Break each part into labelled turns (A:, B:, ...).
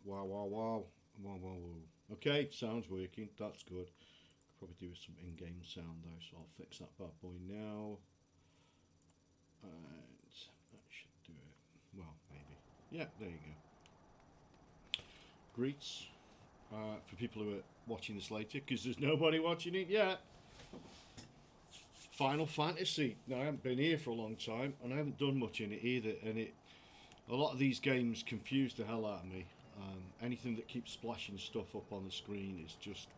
A: Wow, wow, wow. Wow, wow, wow. Okay, sound's working. That's good. Could probably do with some in-game sound though, so I'll fix that bad boy now. And that should do it. Well, maybe. Yeah, there you go. Greets for people who are watching this later, because there's nobody watching it yet. Final Fantasy. Now, I haven't been here for a long time, and I haven't done much in it either. And a lot of these games confuse the hell out of me. Anything that keeps splashing stuff up on the screen is just,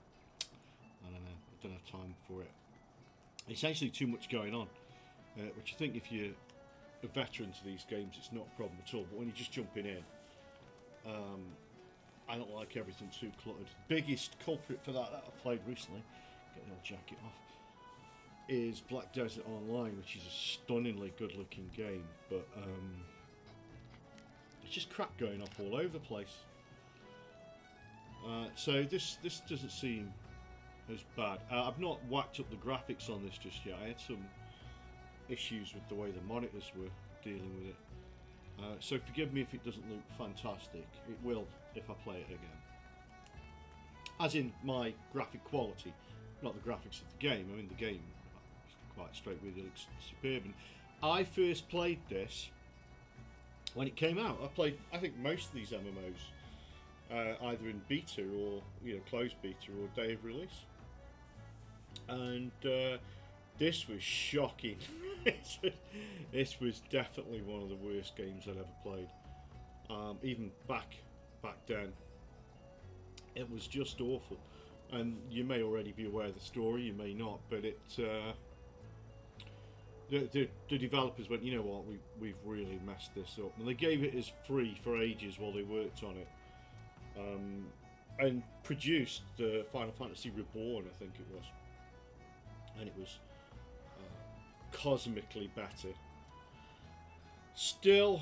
A: I don't know. I don't have time for it. It's actually too much going on, which I think if you're a veteran to these games, it's not a problem at all. But when you're just jumping in, I don't like everything too cluttered. Biggest culprit for that I played recently, get the old jacket off, is Black Desert Online, which is a stunningly good-looking game, but it's just crap going up all over the place. So this doesn't seem as bad. I've not whacked up the graphics on this just yet. I had some issues with the way the monitors were dealing with it. So forgive me if it doesn't look fantastic. It will if I play it again. As in my graphic quality, not the graphics of the game. I mean the game, quite straight with it, looks superb. And I first played this when it came out. I played, I think, most of these MMOs either in beta or closed beta or day of release. And this was shocking. This was definitely one of the worst games I'd ever played. Even back then, it was just awful. And you may already be aware of the story, you may not, but the developers went, you know what, we've really messed this up, and they gave it as free for ages while they worked on it, and produced the Final Fantasy Reborn, I think it was, and it was cosmically better. Still,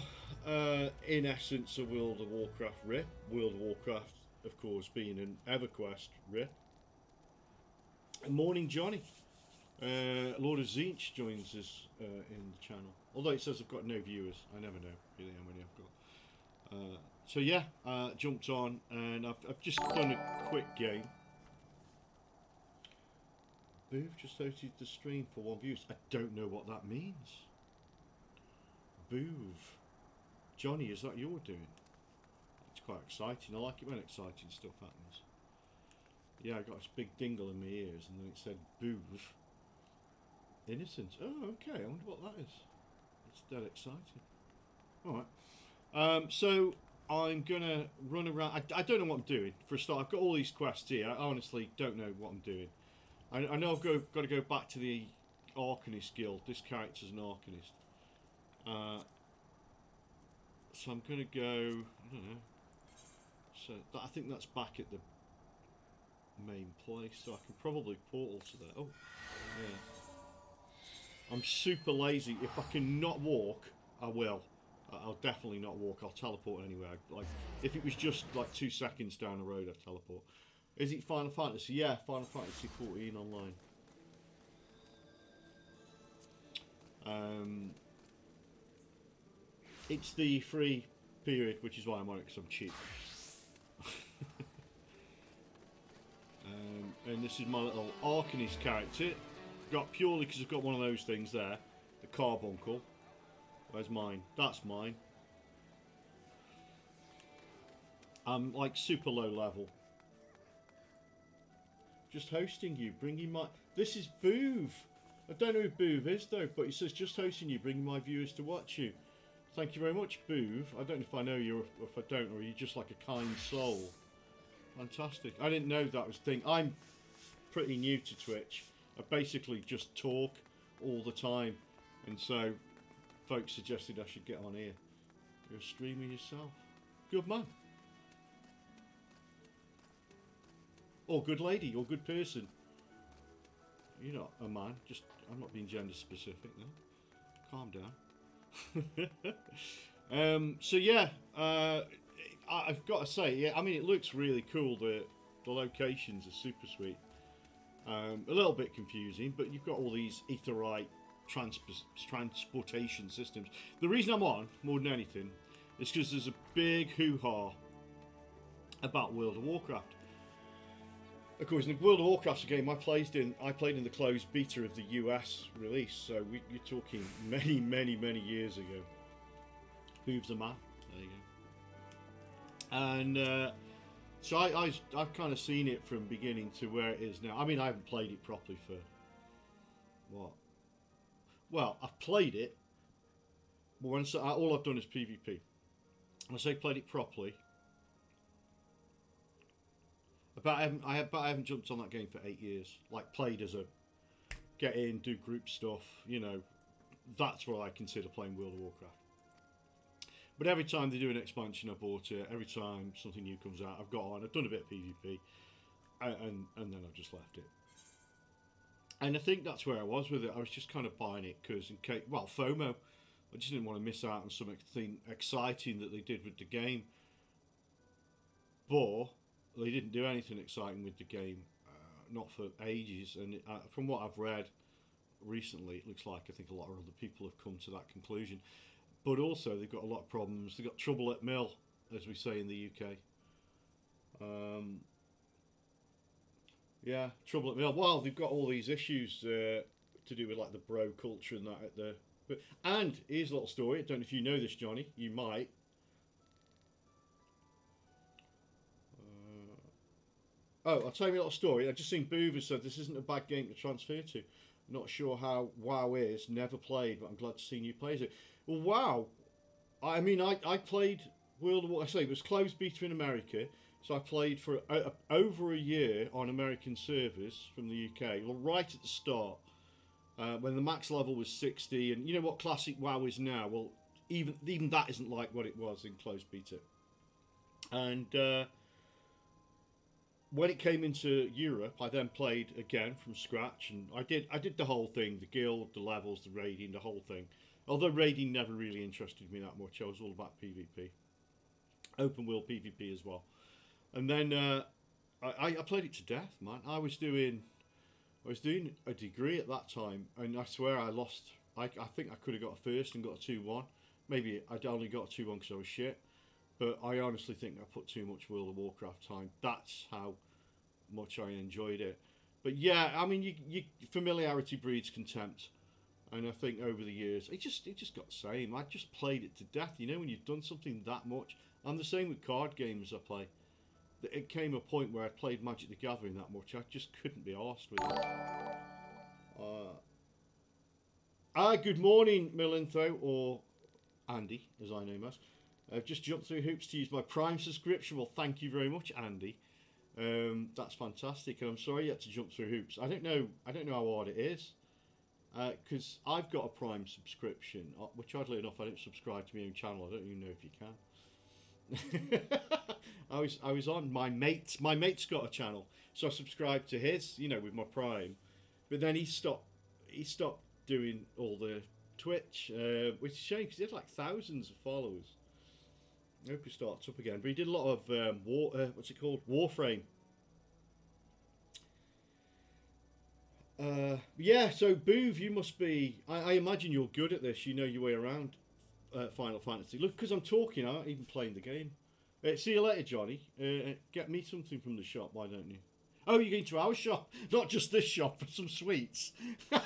A: in essence, a World of Warcraft rip. World of Warcraft, of course, being an EverQuest rip. And Morning Johnny. Lord of Zinch joins us in the channel. Although it says I've got no viewers. I never know really how many I've got. So yeah, jumped on and I've just done a quick game. Booth just hosted the stream for 1 view. I don't know what that means. Boov. Johnny, is that your doing? It's quite exciting. I like it when exciting stuff happens. Yeah, I got this big dingle in my ears and then it said Boov. Innocent. Oh, okay. I wonder what that is. It's dead exciting. Alright. So I'm going to run around. I don't know what I'm doing. For a start, I've got all these quests here. I honestly don't know what I'm doing. I know I've got to go back to the Arcanist Guild. This character's an Arcanist. So I'm going to go, I don't know. So I think that's back at the main place. So I can probably portal to there. Oh, yeah. I'm super lazy. If I can not walk, I will. I'll definitely not walk. I'll teleport anywhere. Like, if it was just like 2 seconds down the road, I'd teleport. Is it Final Fantasy? Yeah, Final Fantasy 14 online. It's the free period, which is why I'm on it, because I'm cheap. And this is my little Arcanist character. Got purely because I've got one of those things there. The carbuncle. Where's mine? That's mine. I'm like super low level. Just hosting you, bringing my... This is Boov. I don't know who Boov is though, but it says just hosting you, bringing my viewers to watch you. Thank you very much, Boov. I don't know if I know you or if I don't, or are you just like a kind soul? Fantastic. I didn't know that was a thing. I'm pretty new to Twitch. I basically just talk all the time, and so folks suggested I should get on here. You're a streamer yourself. Good man. Or good lady, or good person. You're not a man, just, I'm not being gender specific though. Calm down. So yeah, I've got to say, yeah, I mean it looks really cool, the locations are super sweet. A little bit confusing, but you've got all these aetherite transportation systems. The reason I'm on, more than anything, is because there's a big hoo-ha about World of Warcraft. Of course, in World of Warcraft's a game I played in the closed beta of the US release, so you're talking many years ago. Who's the man? There you go. And so I've kind of seen it from beginning to where it is now. I mean, I haven't played it properly for what? Well, I've played it, but all I've done is PvP. When I say played it properly, I haven't jumped on that game for 8 years. Like, played as a get in, do group stuff. You know, that's what I consider playing World of Warcraft. But every time they do an expansion, I bought it. Every time something new comes out, I've got on. I've done a bit of PvP, and then I've just left it. And I think that's where I was with it. I was just kind of buying it because, FOMO. I just didn't want to miss out on something exciting that they did with the game. But they didn't do anything exciting with the game, not for ages. And from what I've read recently, it looks like I think a lot of other people have come to that conclusion. But also, they've got a lot of problems. They've got trouble at mill, as we say in the UK. Yeah, trouble at mill. Well, they've got all these issues to do with like the bro culture and that. And here's a little story. I don't know if you know this, Johnny. You might. I'll tell you a little story. I just seen Boover said this isn't a bad game to transfer to. Not sure how WoW is. Never played, but I'm glad to see new players it. Well, WoW. I mean, I played World of War. I say it was closed beta in America, so I played for over a year on American servers from the UK. Well, right at the start, when the max level was 60, and you know what classic WoW is now. Well, even that isn't like what it was in closed beta. And when it came into Europe, I then played again from scratch, and I did the whole thing: the guild, the levels, the raiding, the whole thing. Although raiding never really interested me that much, I was all about PvP, open world PvP as well. And then I played it to death, man. I was doing a degree at that time, and I swear I lost. I think I could have got a first and got a 2-1. Maybe I'd only got a 2-1 because I was shit. But I honestly think I put too much World of Warcraft time. That's how much I enjoyed it. But yeah, I mean, you familiarity breeds contempt, and I think over the years it just got the same. I just played it to death. You know, when you've done something that much. I'm the same with card games I play. It came a point where I played Magic the Gathering that much, I just couldn't be arsed with it. Good morning, Milintho, or Andy, as I know him as. I've just jumped through hoops to use my Prime subscription. Well, thank you very much, Andy. That's fantastic, and I'm sorry you had to jump through hoops. I don't know how hard it is, because I've got a Prime subscription, which oddly enough I don't subscribe to my own channel. I don't even know if you can. I was on my mate's got a channel, so I subscribed to his, with my Prime, but then he stopped doing all the Twitch, which is a shame because he had like thousands of followers. I hope he starts up again. But he did a lot of Warframe. Yeah, so Boov, you must be. I imagine you're good at this. You know your way around Final Fantasy. Look, because I'm talking, I'm not even playing the game. See you later, Johnny. Get me something from the shop, why don't you? Oh, you're going to our shop, not just this shop, for some sweets. Of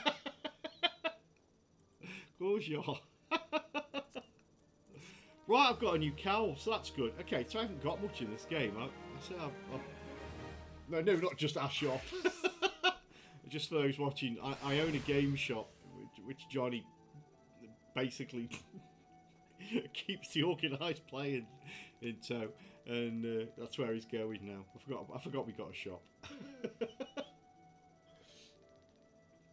A: course you are. Right, I've got a new cowl, so that's good. Okay, so I haven't got much in this game. No, not just our shop. Just for those watching, I own a game shop, which Johnny basically keeps the organised play in tow, and that's where he's going now. I forgot we got a shop.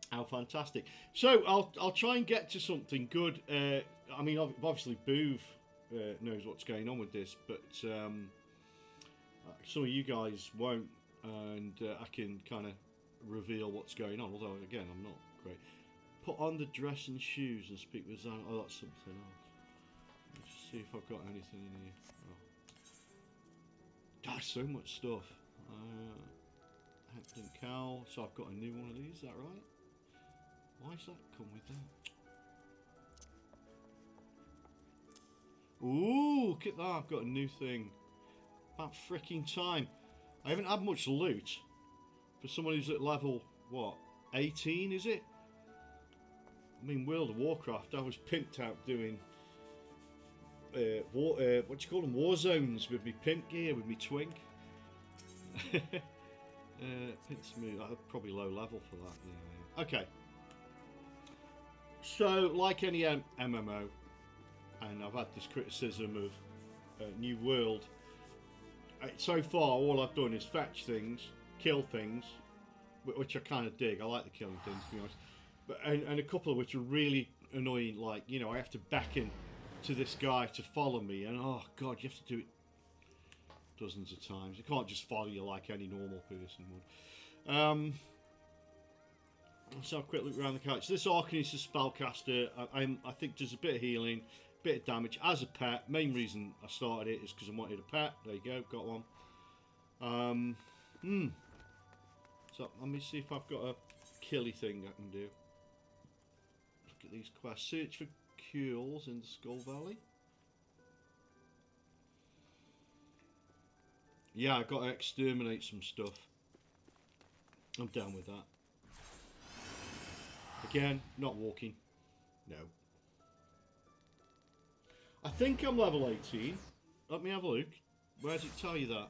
A: How fantastic! So I'll try and get to something good. I mean, obviously, Boov knows what's going on with this, but some of you guys won't, and I can kind of reveal what's going on. Although, again, I'm not great. Put on the dress and shoes and speak with Zan. Oh, that's something else. Let's see if I've got anything in here. Oh. God, so much stuff. Hector Cow. So I've got a new one of these. Is that right? Why does that come with that? Ooh, look at that. I've got a new thing. About freaking time. I haven't had much loot for someone who's at level, what, 18 is it? I mean, World of Warcraft, I was pimped out doing what do you call them, war zones with me pimp gear, with me twink. Pimp smooth, probably low level for that. Yeah. Okay. So, like any MMO, and I've had this criticism of New World, so far all I've done is fetch things, kill things, which I kind of dig. I like the killing things, to be honest. But, and a couple of which are really annoying, like, you know, I have to beckon to this guy to follow me, and oh god, you have to do it dozens of times. You can't just follow you like any normal person would. Let's have a quick look around the couch. This Arcanist is a spellcaster. I think does a bit of healing, bit of damage as a pet. Main reason I started it is because I wanted a pet. There you go, got one. So let me see if I've got a killy thing I can do. Look at these quests. Search for Kules in the Skull Valley. Yeah, I got to exterminate some stuff. I'm down with that. Again, not walking. No. I think I'm level 18. Let me have a look. Where does it tell you that?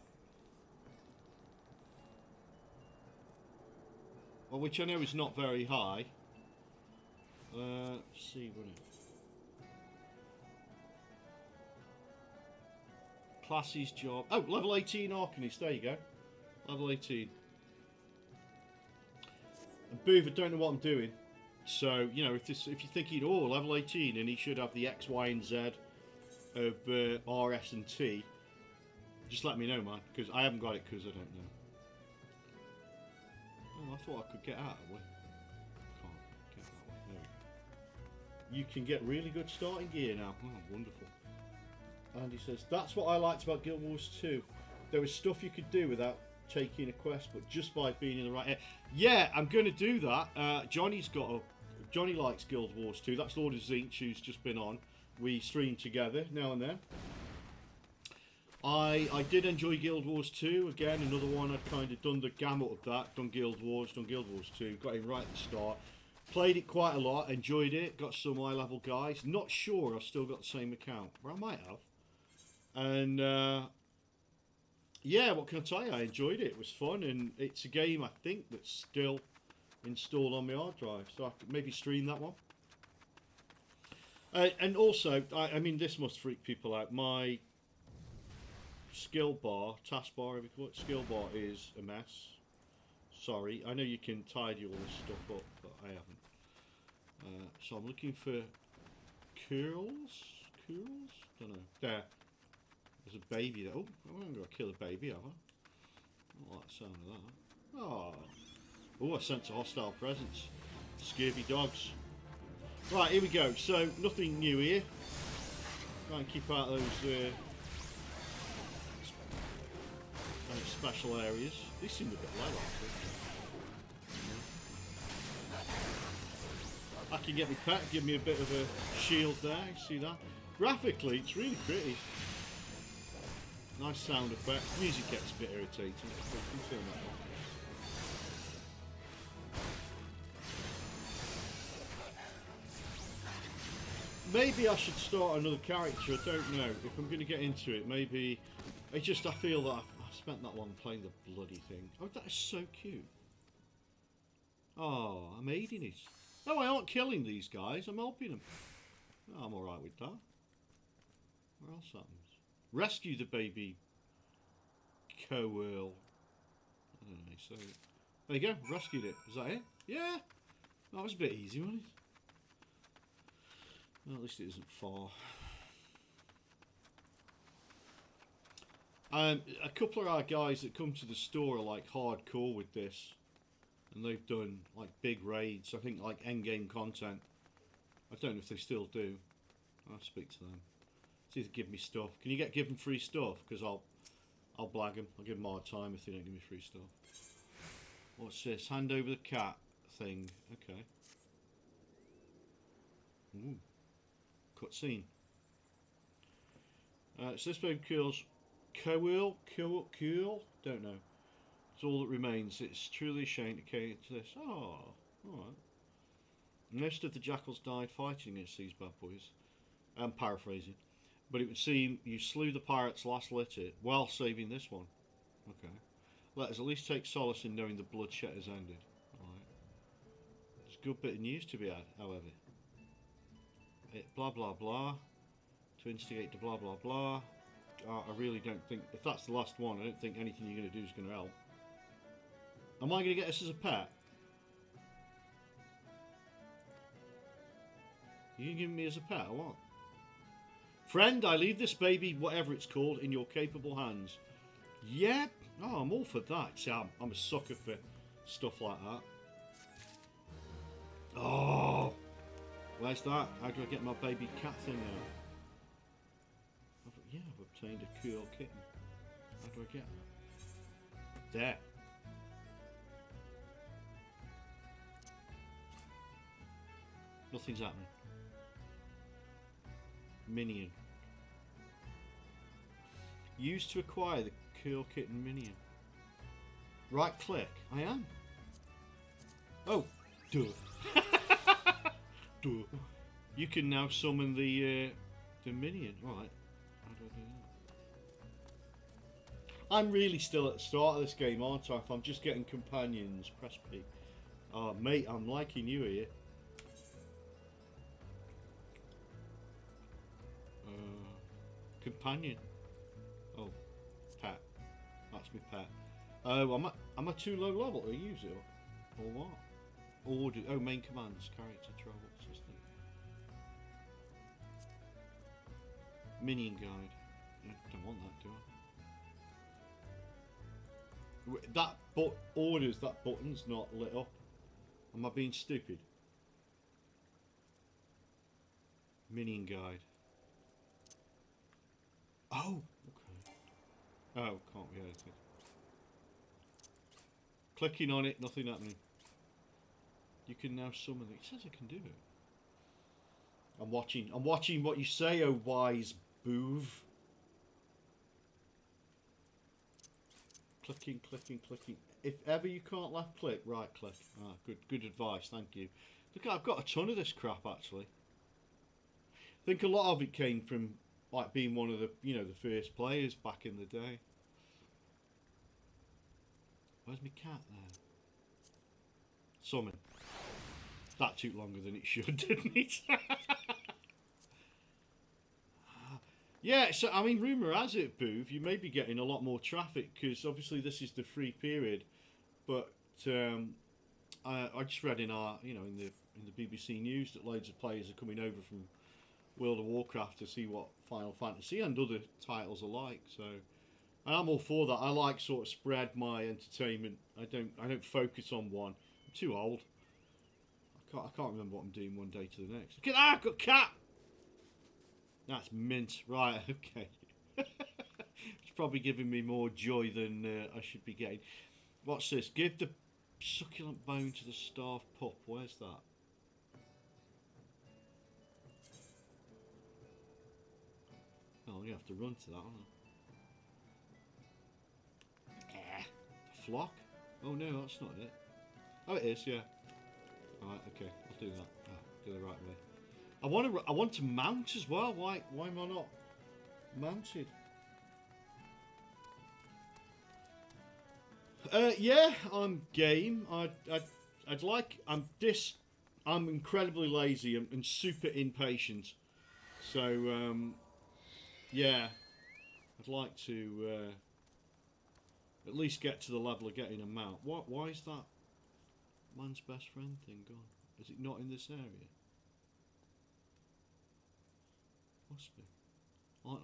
A: Well, which I know is not very high. Let's see, what it? Classes, job. Oh, level 18 Arcanist. There you go. Level 18. And Booth, I don't know what I'm doing. So, you know, if you're thinking, oh, level 18, and he should have the X, Y, and Z of R, S, and T, just let me know, man, because I haven't got it because I don't know. Oh, I thought I could get out of the way. Can't get that way. No. You can get really good starting gear now. Oh, wonderful. Andy says, that's what I liked about Guild Wars 2. There was stuff you could do without taking a quest, but just by being in the right area. Yeah, I'm going to do that. Johnny likes Guild Wars 2. That's Lord of Zinch, who's just been on. We stream together now and then. I did enjoy Guild Wars 2. Again, another one. I've kind of done the gamut of that. Done Guild Wars 2. Got in right at the start. Played it quite a lot. Enjoyed it. Got some high level guys. Not sure I've still got the same account, but I might have. And yeah, what can I tell you? I enjoyed it. It was fun, and it's a game I think that's still installed on my hard drive, so I could maybe stream that one. And also, I mean, this must freak people out. My skill bar, taskbar, skill bar is a mess. Sorry, I know you can tidy all this stuff up, but I haven't. So I'm looking for curls. Don't know. There. There's a baby there. Oh, I'm going to kill a baby, have I? I don't like the sound of that. Oh, I sense a hostile presence. Scurvy dogs. Right, here we go. So, nothing new here. Try and keep out those kind of special areas. These seem a bit low, actually. I can get my pet, give me a bit of a shield there. See that? Graphically, it's really pretty. Nice sound effect. Music gets a bit irritating. Maybe I should start another character. I don't know. If I'm going to get into it, maybe... I feel that I've spent that long playing the bloody thing. Oh, that is so cute. Oh, I'm aiding it. No, I aren't killing these guys. I'm helping them. Oh, I'm alright with that. Where else happens? Rescue the baby co-earl. I don't know, so there you go, rescued it. Is that it? Yeah. That was a bit easy, wasn't it? Well, at least it isn't far. A couple of our guys that come to the store are like hardcore with this, and they've done like big raids. I think like endgame content. I don't know if they still do. I'll speak to them. See if they give me stuff. Can you give them free stuff? Because I'll blag them. I'll give them a hard time if they don't give me free stuff. What's this? Hand over the cat thing. Okay. Ooh. Cutscene. So this baby kills Cool. Don't know. It's all that remains. It's truly a shame to cater to this. Oh, alright. Most of the jackals died fighting against these bad boys. I'm paraphrasing. But it would seem you slew the pirates last litter while saving this one. Okay. Let us at least take solace in knowing the bloodshed has ended. Alright. There's a good bit of news to be had, however. Blah blah blah. To instigate the blah blah blah. I really don't think, if that's the last one, I don't think anything you're going to do is going to help. Am I going to get this as a pet? You going to give me as a pet or what? Friend, I leave this baby, whatever it's called, in your capable hands. Yep. Oh, I'm all for that. See, I'm a sucker for stuff like that. Oh! Where's that? How do I get my baby cat thing out? Yeah, I've obtained a cool kitten. How do I get that? There. Nothing's happening. Minion. Used to acquire the cool kitten minion. Right click. I am. Oh, duh. Duh. You can now summon the minion. Right. How do I do that? I'm really still at the start of this game, aren't I? If I'm just getting companions, press P. Oh, mate, I'm liking you here. Companion. Oh, pet. That's my pet. Oh, am I too low level to use it? Or what? Order. Oh, main commands. Character travel system. Minion guide. I don't want that, do I? That orders. That button's not lit up. Am I being stupid? Minion guide. Oh, okay. Oh, can't be edited. Clicking on it, nothing happening. You can now summon it. It says I can do it. I'm watching what you say, oh wise boov. Clicking. If ever you can't left click, right click. Ah, good advice, thank you. Look, I've got a ton of this crap actually. I think a lot of it came from like being one of the, the first players back in the day. Where's my cat there? Summon. That took longer than it should, didn't it? Yeah, so I mean, rumour has it, Boov, you may be getting a lot more traffic because obviously this is the free period. But I just read in our, in the BBC News that loads of players are coming over from World of Warcraft to see what Final Fantasy and other titles are like. So I'm all for that. I like sort of spread my entertainment. I don't focus on one. I'm too old. I can't remember what I'm doing one day to the next. Okay, I've got cat. That's mint. Right, okay. It's probably giving me more joy than I should be getting. What's this? Give the succulent bone to the starved pup. Where's that? Oh, I'm going to have to run to that, aren't I? The flock? Oh no, that's not it. Oh, it is, yeah. Alright, okay, I'll do that. Oh, go the right way. I want to mount as well. Why am I not mounted? Yeah, I'm game. I'd like. I'm incredibly lazy and super impatient. So yeah, I'd like to at least get to the level of getting a mount. Why is that man's best friend thing gone? Is it not in this area? Must be.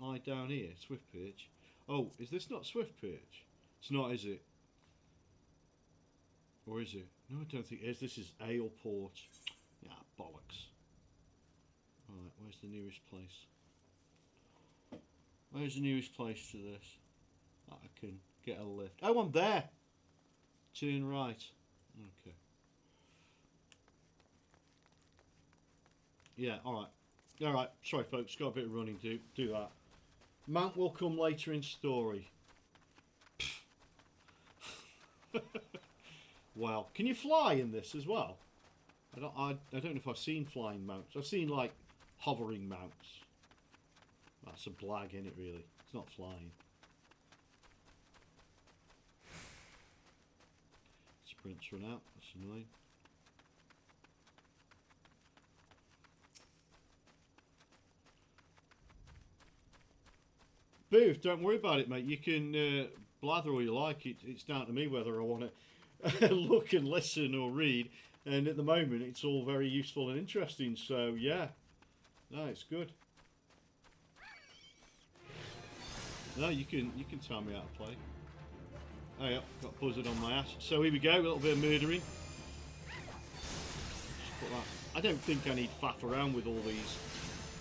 A: I down here, Swift Perch. Oh, is this not Swift Perch? It's not, is it? Or is it? No, I don't think it is. This is Aleport. Yeah, bollocks. Alright, where's the nearest place? Where's the nearest place to this? That I can get a lift. Oh, I'm there! Turn right. Okay. Yeah, alright. Alright, sorry folks, got a bit of running to do that. Mount will come later in story. Wow. Can you fly in this as well? I don't know if I've seen flying mounts. I've seen like hovering mounts. That's a blag, isn't it, really? It's not flying. Sprint's run out. That's annoying. Booth, don't worry about it, mate. You can blather all you like. It's down to me whether I want to look and listen or read. And at the moment, it's all very useful and interesting. So yeah, no, it's good. No, you can tell me how to play. Oh yeah, got buzzard on my ass. So here we go, a little bit of murdering. Just put that. I don't think I need faff around with all these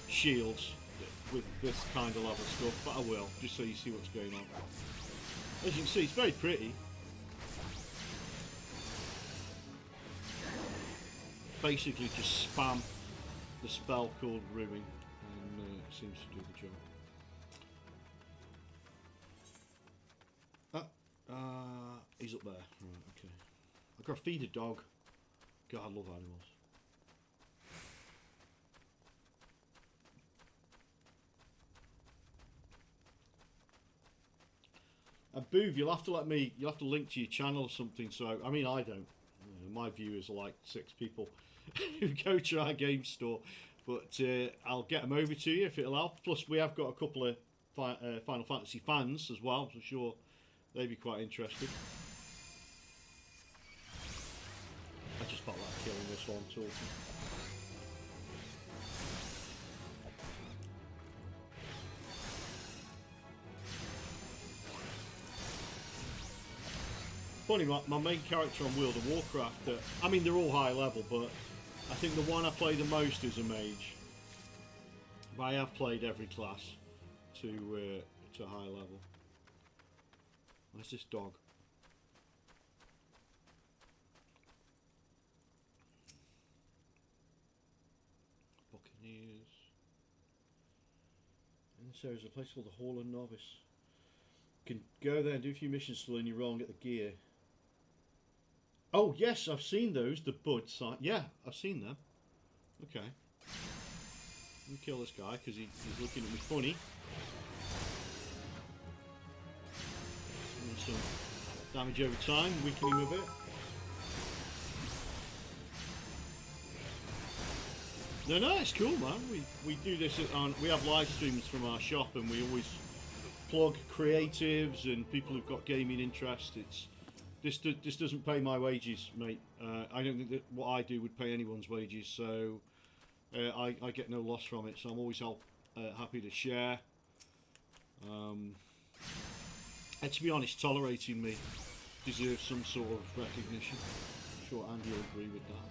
A: shields with this kind of level stuff, but I will, just so you see what's going on. As you can see, it's very pretty. Basically just spam the spell called Ruin, and it seems to do the job. He's up there. Right, okay. I've got to feed a dog. God, I love animals. Boov, you'll have to link to your channel or something. So, I mean, I don't. You know, my viewers are like 6 people who go to our game store. But I'll get them over to you if it'll help. Plus, we have got a couple of Final Fantasy fans as well. So I'm sure they'd be quite interested. I just felt like killing this one talking. Funny, my main character on World of Warcraft, I mean they're all high level, but I think the one I play the most is a mage. But I have played every class to high level. Where's this dog? Buccaneers. And so there's a place called the Hall of Novice. You can go there and do a few missions to learn your role and get the gear. Oh yes, I've seen those. The bud site. Yeah, I've seen them. Okay. Let me kill this guy because he's looking at me funny. And some damage over time, weakening him a bit. No, it's cool, man. We do this we have live streams from our shop, and we always plug creatives and people who've got gaming interest. This doesn't pay my wages, mate. I don't think that what I do would pay anyone's wages, so I get no loss from it. So I'm always happy to share. And to be honest, tolerating me deserves some sort of recognition. I'm sure Andy will agree with that.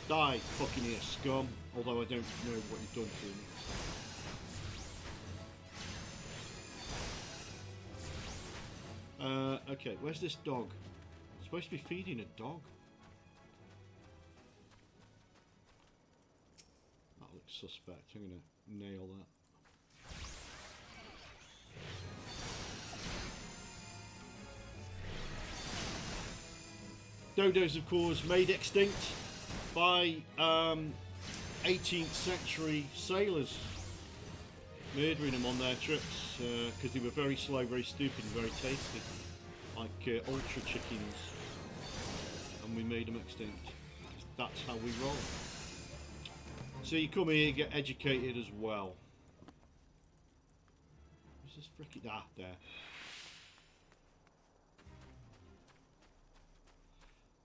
A: Die, fucking here, scum. Although I don't know what you've done to me. Okay, where's this dog? I'm supposed to be feeding a dog. That looks suspect. I'm gonna nail that. Dodos, of course, made extinct by 18th century sailors, murdering them on their trips because they were very slow, very stupid and very tasty, like ultra chickens, and we made them extinct. That's how we roll. So you come here, get educated as well. Where's this frickin'... Ah, there.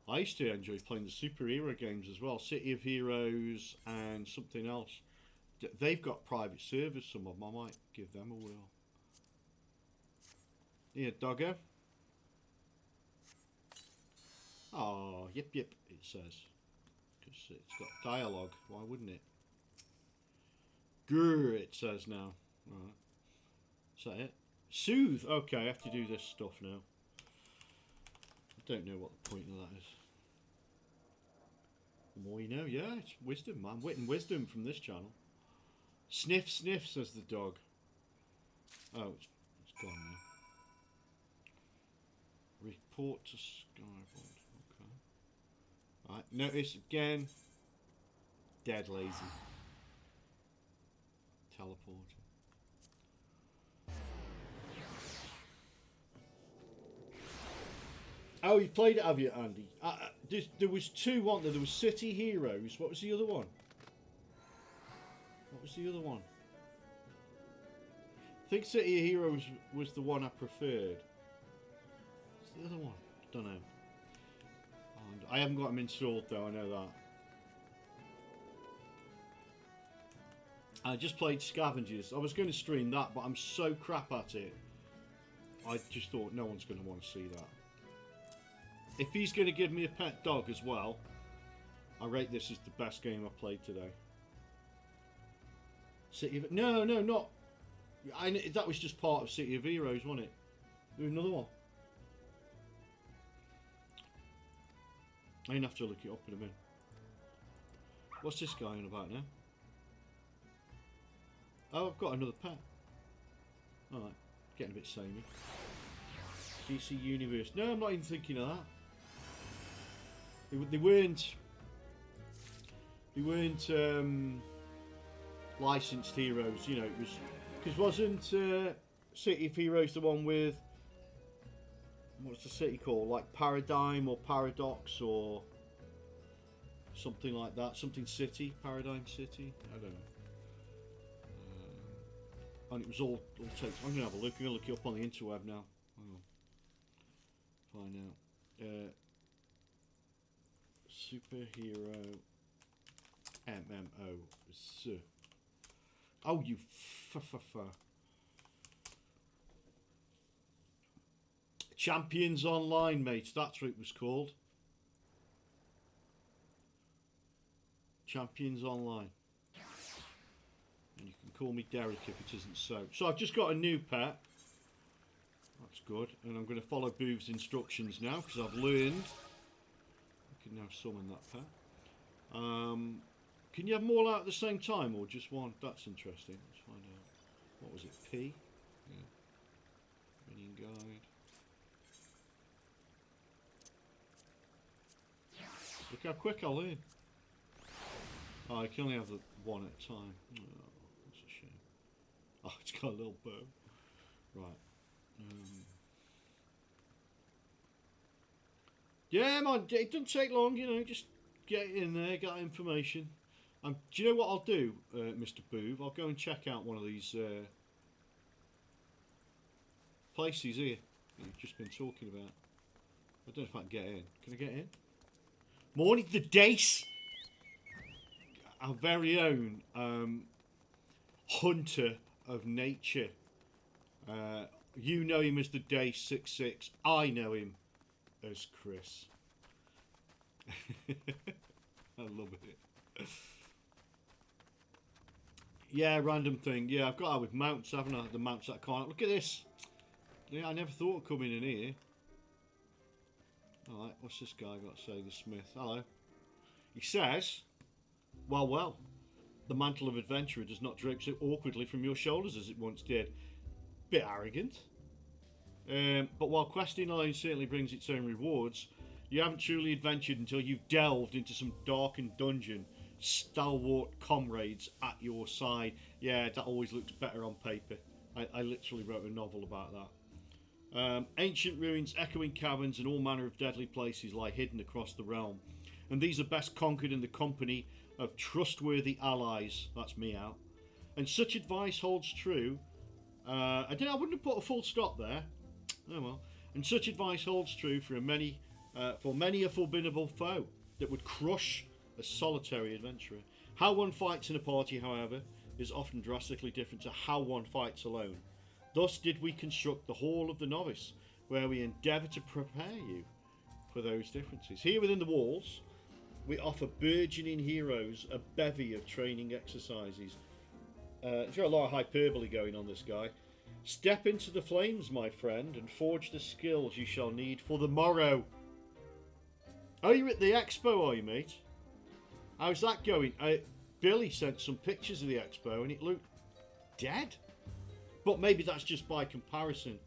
A: I used to enjoy playing the superhero games as well. City of Heroes and something else. They've got private servers, some of them. I might give them a whirl. Here, doggo. Oh, yip yip, it says. Because it's got dialogue. Why wouldn't it? Grr, it says now. Right. Is that it? Soothe. Okay, I have to do this stuff now. I don't know what the point of that is. The more you know, yeah, it's wisdom, man. Wit and wisdom from this channel. Sniff, sniff, says the dog. Oh, it's gone now. Report to Skyboard. Okay. Alright, notice again. Dead lazy. Teleporting. Oh, you played it, have you, Andy? There was two, weren't there? There was City Heroes. What was the other one? What was the other one? I think City Heroes was the one I preferred. What's the other one? Don't know. And I haven't got them installed though, I know that. I just played Scavengers. I was going to stream that, but I'm so crap at it. I just thought no one's going to want to see that. If he's going to give me a pet dog as well, I rate this as the best game I've played today. City of... No, not... that was just part of City of Heroes, wasn't it? There was another one. I'm going to have to look it up in a minute. What's this guy on about now? Oh, I've got another pet. Alright, getting a bit samey. DC Universe. No, I'm not even thinking of that. They weren't licensed heroes, you know. It was because wasn't City of Heroes the one with what's the city called, like Paradigm or Paradox or something like that, something City, Paradigm City. I don't know. And it was all text. I'm gonna have a look. I'm gonna look it up on the interweb now. Find out. Superhero MMO. Oh, you Champions Online, mates. That's what it was called. Champions Online. And you can call me Derek if it isn't so. So I've just got a new pet. That's good. And I'm going to follow Boov's instructions now because I've learned. I can now summon that pet. Can you have them all out at the same time or just one? That's interesting. Let's find out. What was it? P? Yeah. Minion guide. Look how quick I learn. Oh, I can only have the one at a time. Oh, that's a shame. Oh, it's got a little bow. Right. Yeah, man, it doesn't take long, you know, just get in there, get that information. Do you know what I'll do, Mr. Boov? I'll go and check out one of these places here that you've just been talking about. I don't know if I can get in. Can I get in? Morning, the Dace! Our very own hunter of nature. You know him as the Dace66. I know him as Chris. I love it. Yeah, random thing. Yeah, I've got that with mounts, haven't I? The mounts that I can't. Look at this. Yeah, I never thought of coming in here. Alright, what's this guy got to say? The Smith. Hello. He says, well, the mantle of adventurer does not drape so awkwardly from your shoulders as it once did. Bit arrogant. But while questing alone certainly brings its own rewards, you haven't truly adventured until you've delved into some darkened dungeon, stalwart comrades at your side. Yeah, that always looks better on paper. I literally wrote a novel about that. Ancient ruins, echoing caverns, and all manner of deadly places lie hidden across the realm. And these are best conquered in the company of trustworthy allies. That's me out. And such advice holds true. I wouldn't have put a full stop there. Oh well. And such advice holds true for many a formidable foe that would crush a solitary adventurer. How one fights in a party, however, is often drastically different to how one fights alone. Thus did we construct the Hall of the Novice, where we endeavour to prepare you for those differences. Here within the walls, we offer burgeoning heroes a bevy of training exercises. There's got a lot of hyperbole going on, this guy. Step into the flames, my friend, and forge the skills you shall need for the morrow. Oh, you're at the expo, are you, mate? How's that going? Billy sent some pictures of the expo and it looked dead. But maybe that's just by comparison.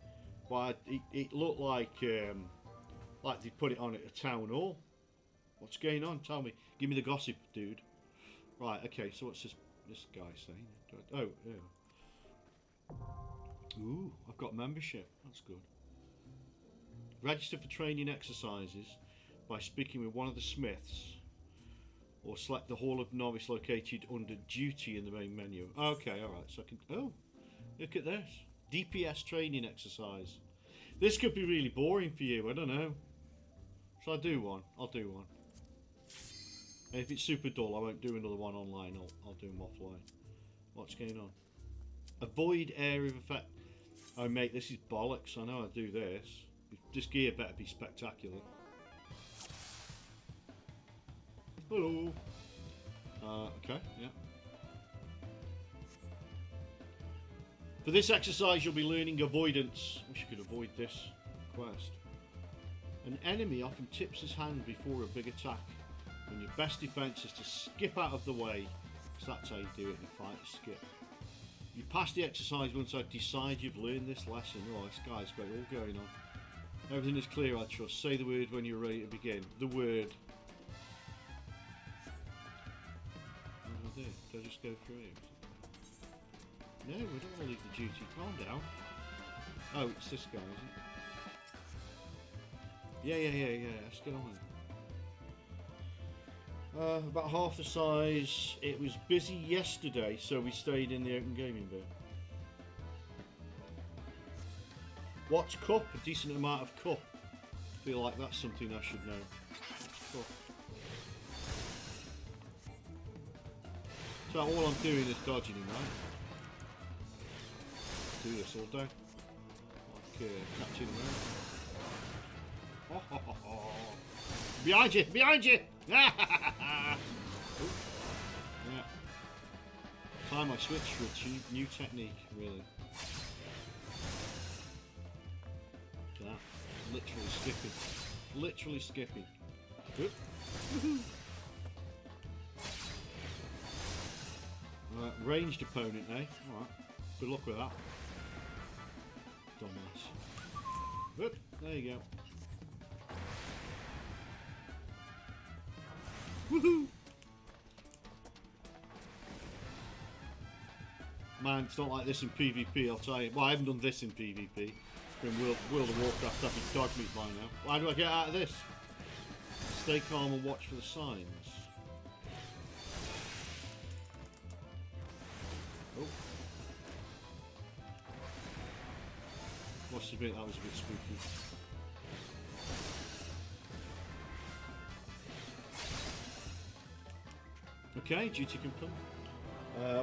A: But it looked like they put it on at a town hall. What's going on? Tell me. Give me the gossip, dude. Right, okay, so what's this guy saying? Oh, yeah. Ooh, I've got membership. That's good. Register for training exercises by speaking with one of the smiths, or select the Hall of Novice located under duty in the main menu. Okay, alright, so I can... Oh, look at this. DPS training exercise. This could be really boring for you, I don't know. Shall I do one? I'll do one. And if it's super dull, I won't do another one online. I'll do them offline. What's going on? Avoid area of effect. Oh, mate, this is bollocks. I know I do this. This gear better be spectacular. Hello. Okay, yeah. For this exercise, you'll be learning avoidance. Wish you could avoid this quest. An enemy often tips his hand before a big attack. And your best defense is to skip out of the way. So that's how you do it in a fight, you skip. You pass the exercise once I decide you've learned this lesson. Oh, this guy's got it all going on. Everything is clear, I trust. Say the word when you're ready to begin. The word. What do I do? Do I just go through it? No, we don't want to leave the duty. Calm down. Oh, it's this guy, is it? Yeah. Let's get on. About half the size. It was busy yesterday, so we stayed in the open gaming bit. What's cup? A decent amount of cup. I feel like that's something I should know. Cup. So all I'm doing is dodging him, right? Do this all day. Like catching him out. Behind you! Behind you! Yeah. Time I switch to a new technique, really. That. Literally skipping. Literally skipping. Ranged opponent, eh? Alright. Good luck with that. Dumbass. Oop, there you go. Woohoo! Man, it's not like this in PvP, I'll tell you. Well, I haven't done this in PvP. In World of Warcraft, I'd be dog meat by now. Why do I get out of this? Stay calm and watch for the signs. Oh. Must admit, that was a bit spooky. Okay, duty complete.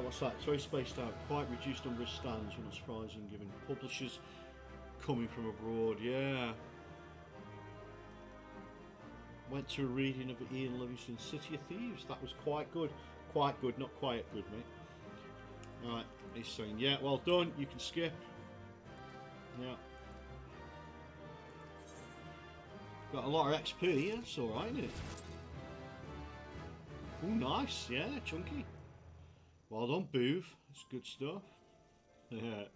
A: What's that? It's very spaced out. Quite reduced number of stands, not surprising given publishers coming from abroad. Yeah. Went to a reading of Ian Livingston's City of Thieves. That was quite good. Quite good, not quite good, mate. Alright, he's saying, yeah, well done, you can skip. Yeah. Got a lot of XP, yeah, it's alright, isn't it? Oh, nice, yeah, chunky. Well done, Boov. That's good stuff. Yeah.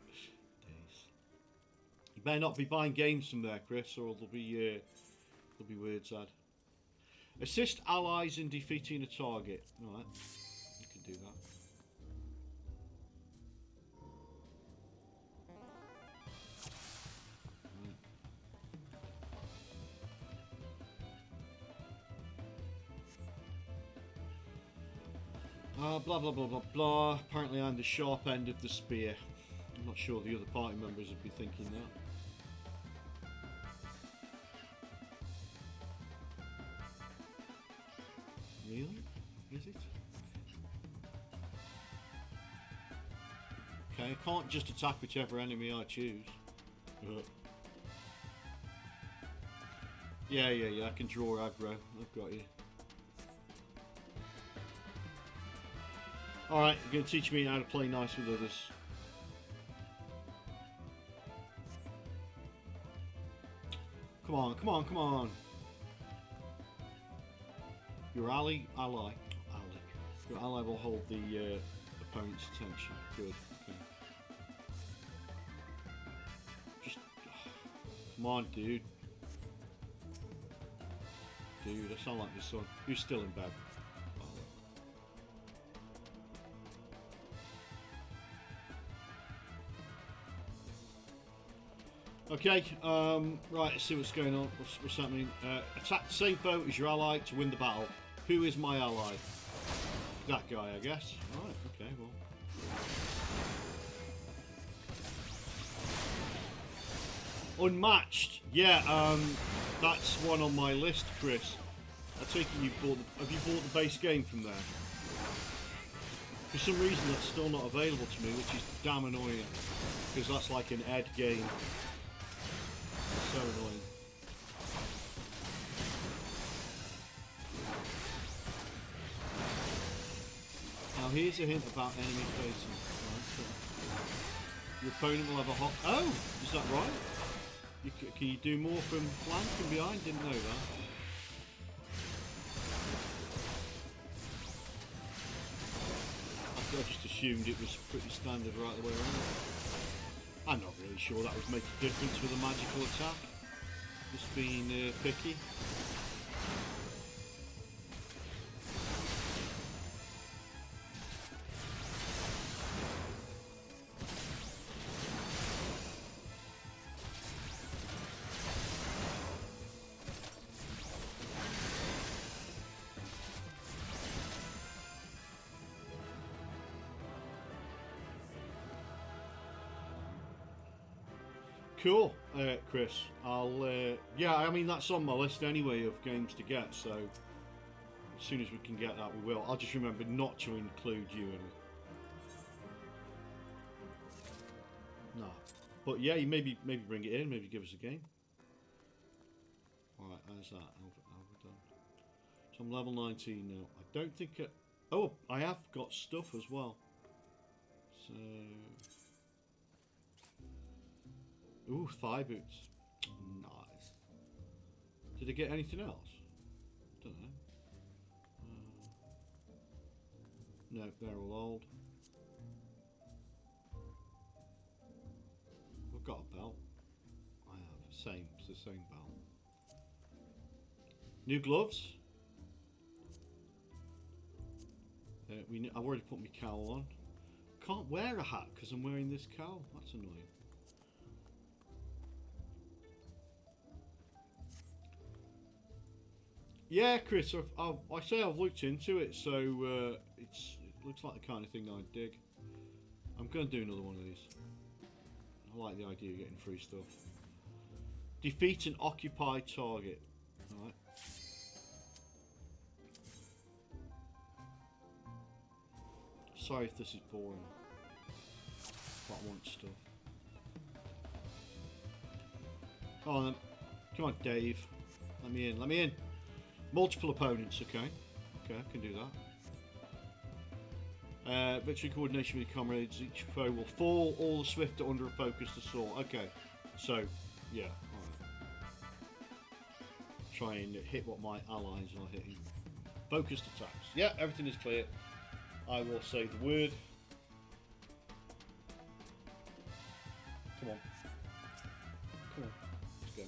A: You better not be buying games from there, Chris, or there'll be words add. Assist allies in defeating a target. Alright, you can do that. Blah blah blah blah blah. Apparently I'm the sharp end of the spear. I'm not sure the other party members would be thinking that. Really? Is it? Okay, I can't just attack whichever enemy I choose. Yeah, I can draw aggro. I've got you. Alright, you're going to teach me how to play nice with others. Come on. Your ally. Your ally will hold the opponent's attention. Good. Okay. Just come on, dude. Dude, I sound like my son. Who's still in bed? Okay, right, let's see what's going on. What's happening? Attack the same boat as your ally to win the battle. Who is my ally? That guy, I guess. Right, okay, well. Unmatched. Yeah, that's one on my list, Chris. I take it you've bought have you bought the base game from there? For some reason that's still not available to me, which is damn annoying. Because that's like an Ed game. So annoying. Now here's a hint about enemy facing. Your opponent will have a hot... Oh! Is that right? Can you do more from flank and behind? Didn't know that. I just assumed it was pretty standard right the way around. I'm not really sure that would make a difference with a magical attack. Just being picky. Cool, Chris. Yeah, I mean that's on my list anyway of games to get. So as soon as we can get that, we will. I'll just remember not to include you in it. No, but yeah, you maybe bring it in. Maybe give us a game. All right, how's that? How we done? So I'm level 19 now. I don't think. Oh, I have got stuff as well. So. Ooh, thigh boots. Nice. Did I get anything else? Don't know. No, they're all old. I've got a belt. I have. Same. It's the same belt. New gloves. I've already put my cowl on. Can't wear a hat because I'm wearing this cowl. That's annoying. Yeah, Chris, I say I've looked into it, so it looks like the kind of thing I'd dig. I'm going to do another one of these. I like the idea of getting free stuff. Defeat an occupied target. Alright. Sorry if this is boring, but I want stuff. Come on then. Come on, Dave. Let me in. Let me in. Multiple opponents, okay. Okay, I can do that. Victory coordination with your comrades. Each foe will fall. All the swifter under a focused assault. Okay, so, yeah, alright. Try and hit what my allies are hitting. Focused attacks. Yeah, everything is clear. I will say the word. Come on. Come on. Let's go.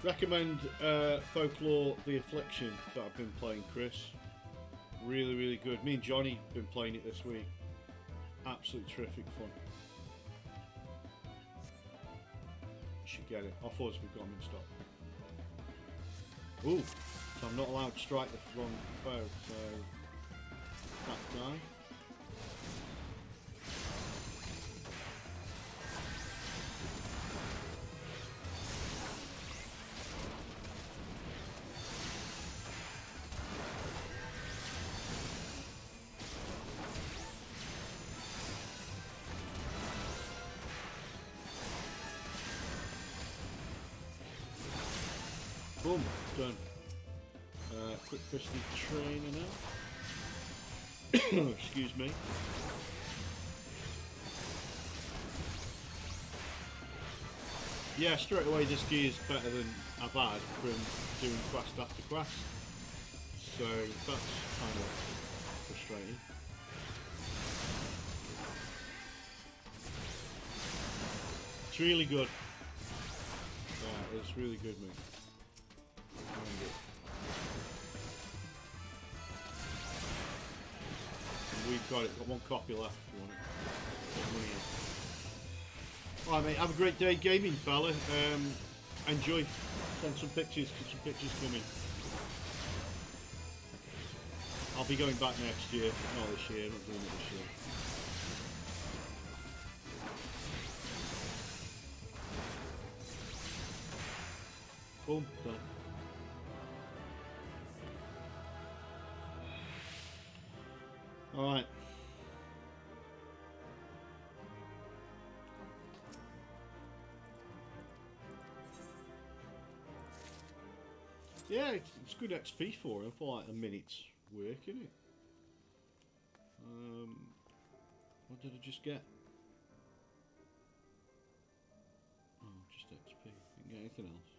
A: Recommend Folklore The Affliction that I've been playing, Chris. Really, really good. Me and Johnny have been playing it this week. Absolutely terrific fun. You should get it. I thought we've got them in stock. Ooh, so I'm not allowed to strike the wrong foe, so that guy. Boom, done. Quick Christy trainer now. Excuse me. Yeah, straight away this gear is better than I've had from doing quest after quest. So that's kind of frustrating. It's really good. Yeah, it's really good, mate. And we've got it. Got one copy left if you want it. Put money in. Alright, mate. Have a great day gaming, fella. Enjoy. Send some pictures. Keep some pictures coming. I'll be going back next year. Not this year. Not doing it this year. Boom. Done. Alright. Yeah, it's good XP for him for like a minute's work, isn't it? What did I just get? Oh, just XP. Didn't get anything else.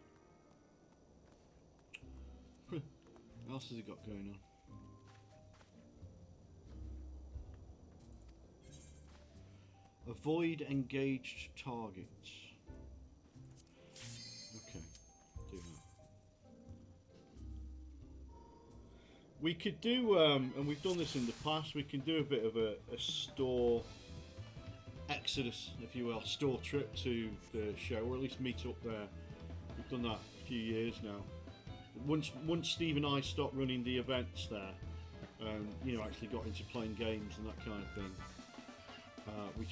A: What else has he got going on? Avoid engaged targets. Okay, do that. We could do, and we've done this in the past, we can do a bit of a store exodus, if you will, store trip to the show, or at least meet up there. We've done that a few years now. Once Steve and I stopped running the events there, you know, actually got into playing games and that kind of thing,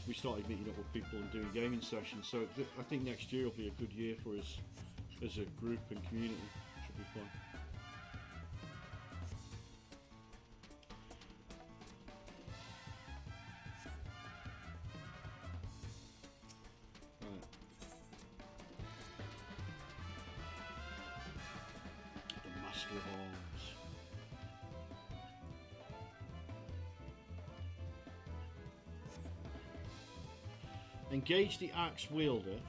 A: we started meeting up with people and doing gaming sessions. So I think next year will be a good year for us as a group and community. Should be fun. Right. The Master of Arms. Engage the axe wielder,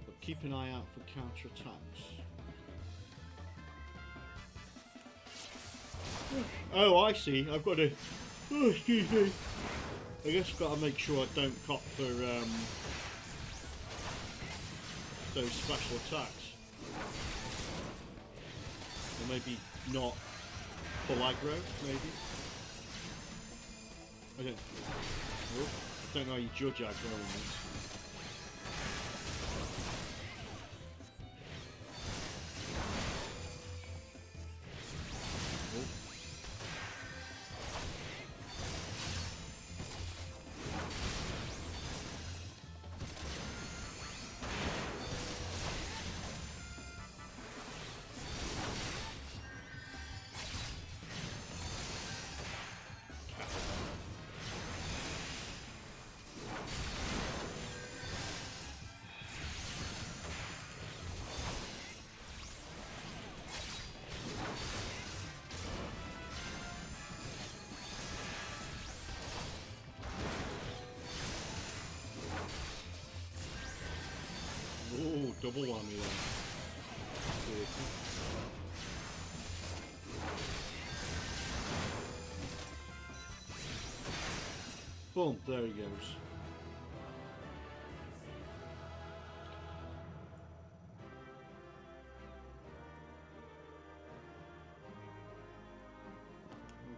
A: but keep an eye out for counter-attacks. Oh, I see. I've got to... Oh, excuse me. I guess I've got to make sure I don't cop for those special attacks. Or maybe not full aggro, maybe. I don't know how you judge aggro on this. Oh, double whammy there. Boom, there he goes.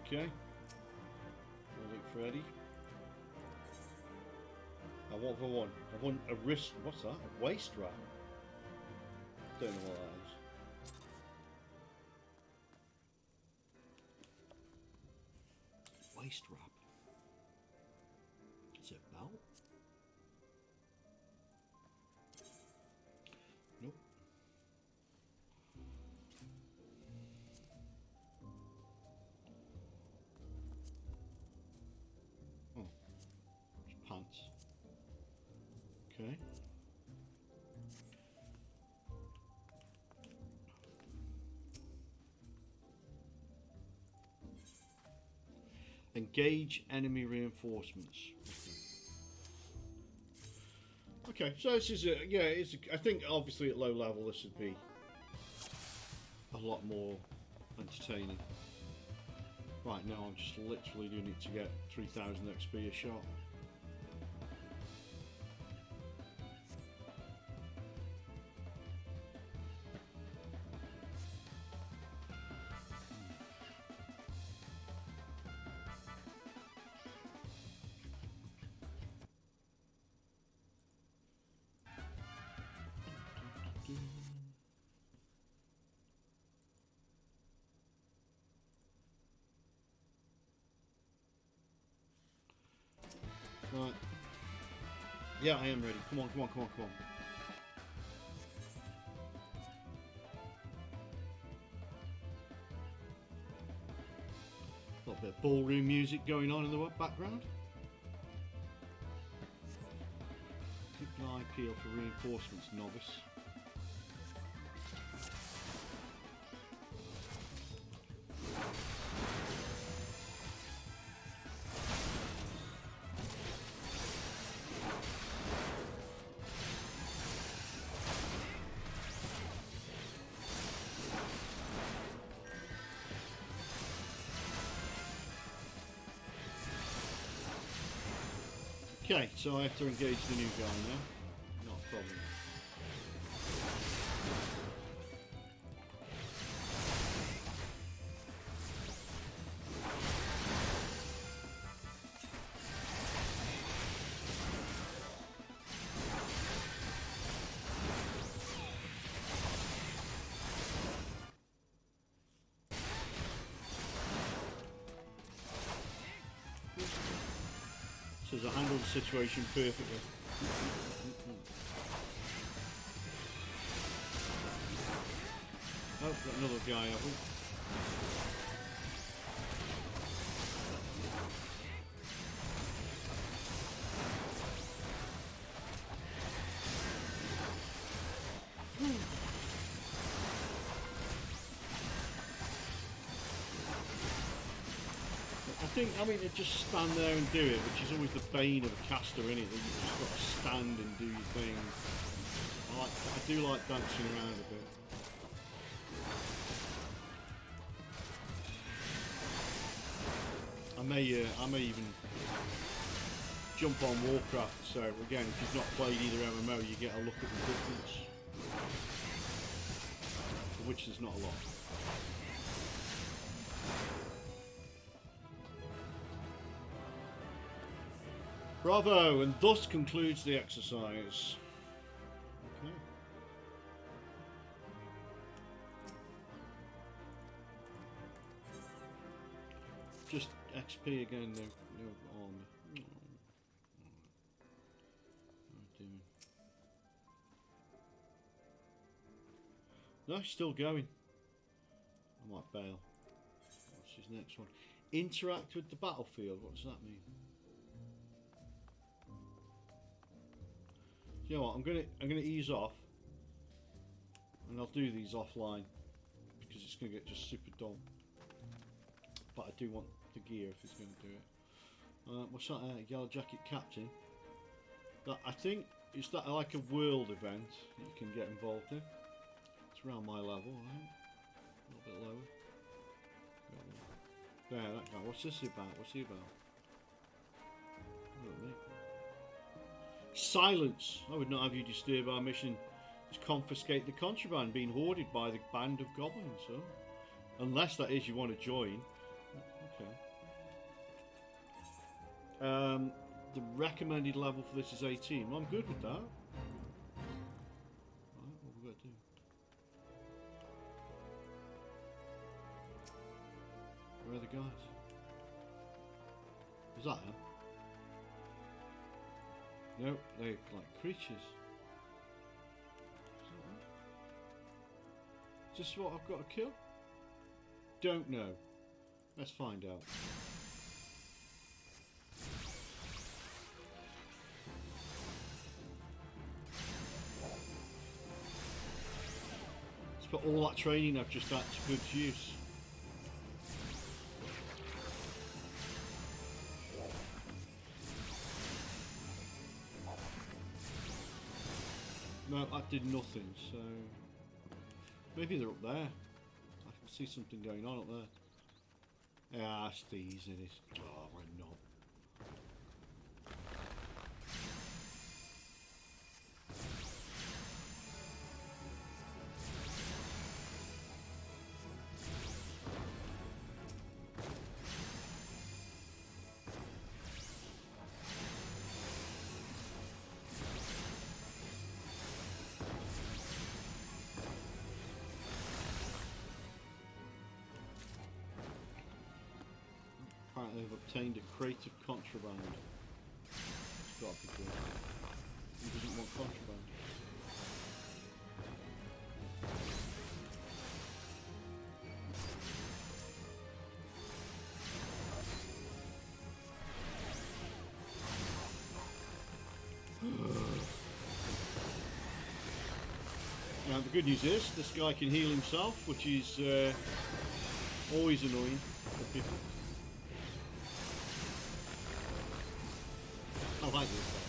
A: Okay. Ready for Eddie. What have I won? I won a wrist. What's that? A waist wrap. Don't know what that is. Waist wrap. Is it a belt? Nope. Oh, it's pants. Okay. Engage enemy reinforcements. Okay, so this is I think obviously at low level this would be a lot more entertaining. Right, now I'm just literally doing it to get 3000 XP a shot. Right. Yeah, I am ready. Come on, come on, come on, come on. A little bit of ballroom music going on in the background. Keep an eye peeled for reinforcements, novice. Okay, so I have to engage the new guy now. Not a problem. Says I handled the situation perfectly. Oh, got another guy, have we? I mean, to just stand there and do it, which is always the bane of a caster, isn't it? That you've just got to stand and do your thing. I do like dancing around a bit. I may even jump on Warcraft. So again, if you've not played either MMO, you get a look at the difference, which is not a lot. Bravo, and thus concludes the exercise. Okay. Just XP again, no armor. No, still going. I might bail. What's his next one? Interact with the battlefield. What does that mean? You know what? I'm gonna ease off, and I'll do these offline because it's gonna get just super dull. But I do want the gear if he's gonna do it. What's that? Yellow Jacket Captain. That I think is that like a world event that you can get involved in. It's around my level, right? A little bit lower. There, that guy. What's this about? What's he about? Silence! I would not have you disturb our mission to confiscate the contraband being hoarded by the band of goblins. So, unless that is you want to join. Okay. The recommended level for this is 18. Well, I'm good with that. Right, what have we got to do? Where are the guys? Is that them? No, they're like creatures. Is this what I've got to kill? Don't know. Let's find out. Let's put all that training I've just had to good use. No, that did nothing, so maybe they're up there. I can see something going on up there. Ah, it's these it is. Oh, why not? Apparently they've obtained a crate of contraband. It's got to be good. Who doesn't want contraband? Now the good news is this guy can heal himself, which is always annoying for people. I like this guy.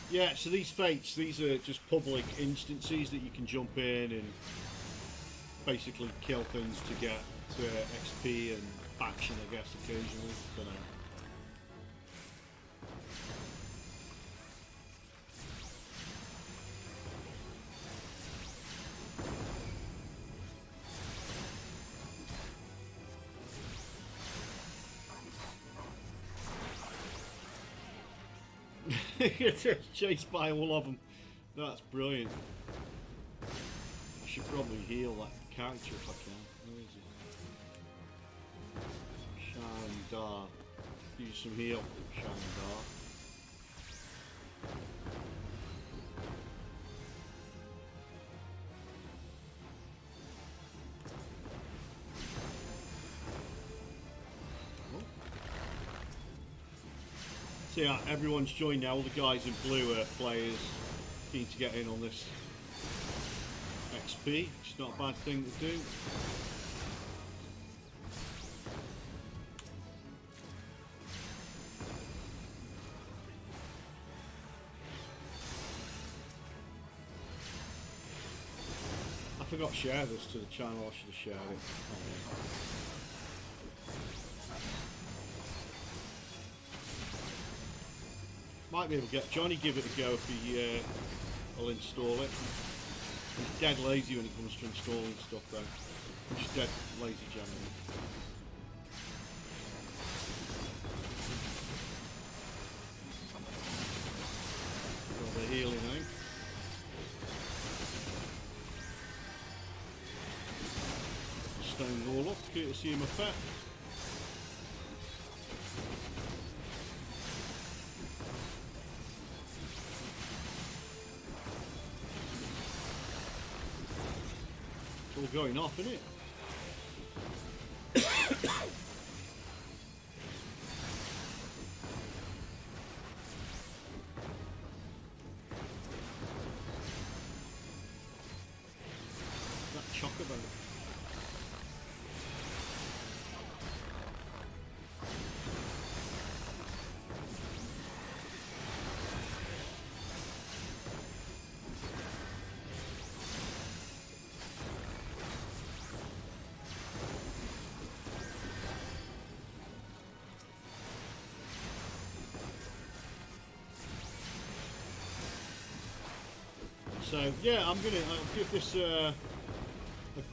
A: Yeah, so these fates, these are just public instances that you can jump in and basically kill things to get XP and faction, I guess, occasionally. Don't know. Chased by all of them. That's brilliant. I should probably heal that character if I can. Where is he? Shandar. Use some heal. Shandar. So yeah, everyone's joined now. All the guys in blue are players keen to get in on this XP. It's not a bad thing to do. I forgot to share this to the channel. I should have shared it. Oh, yeah. Might be able to get Johnny give it a go if he will install it. He's dead lazy when it comes to installing stuff though. He's just dead lazy generally. Got the healing thing. Stone wall up, courtesy of my pet. All going off, isn't it? That chocobo. So yeah, I'll give this a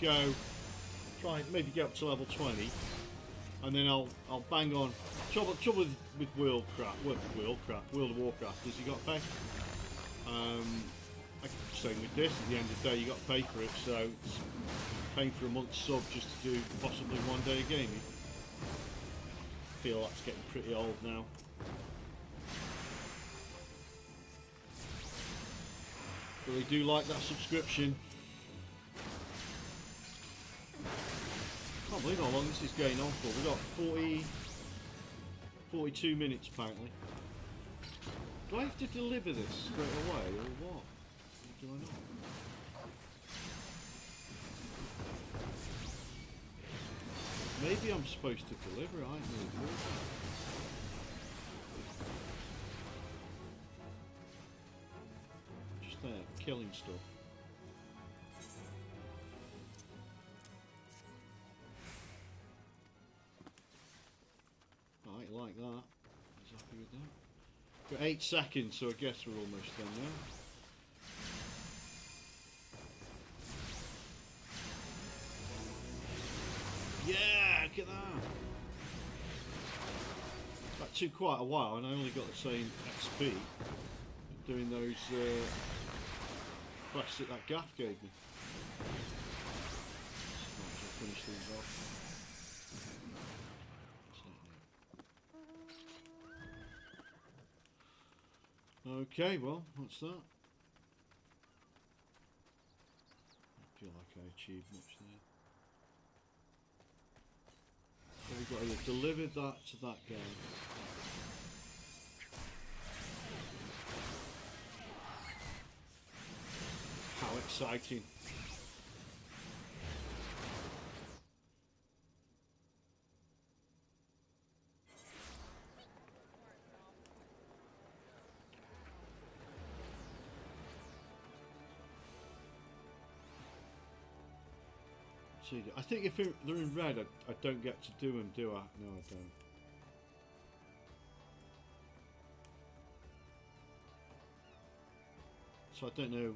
A: go. Try and maybe get up to level 20, and then I'll bang on. Trouble with World of Warcraft is you got to pay. Same with this. At the end of the day, you got to pay for it. So it's paying for a month's sub just to do possibly one day of gaming. I feel that's getting pretty old now. But they do like that subscription. Can't believe how long this is going on for. We've got 42 minutes apparently. Do I have to deliver this straight away or what? Or do I not? Maybe I'm supposed to deliver it, I ain't really doing that. Killing stuff. like that. He's happy with that. Got 8 seconds, so I guess we're almost done now. Yeah, look at that. That took quite a while, and I only got the same XP doing those quests that Gaff gave me. Might as well finish these off. Okay, well, what's that? I feel like I achieved much there. So we've got to deliver that to that guy. How exciting. I think if they're in red, I don't get to do them, do I? No, I don't. So I don't know.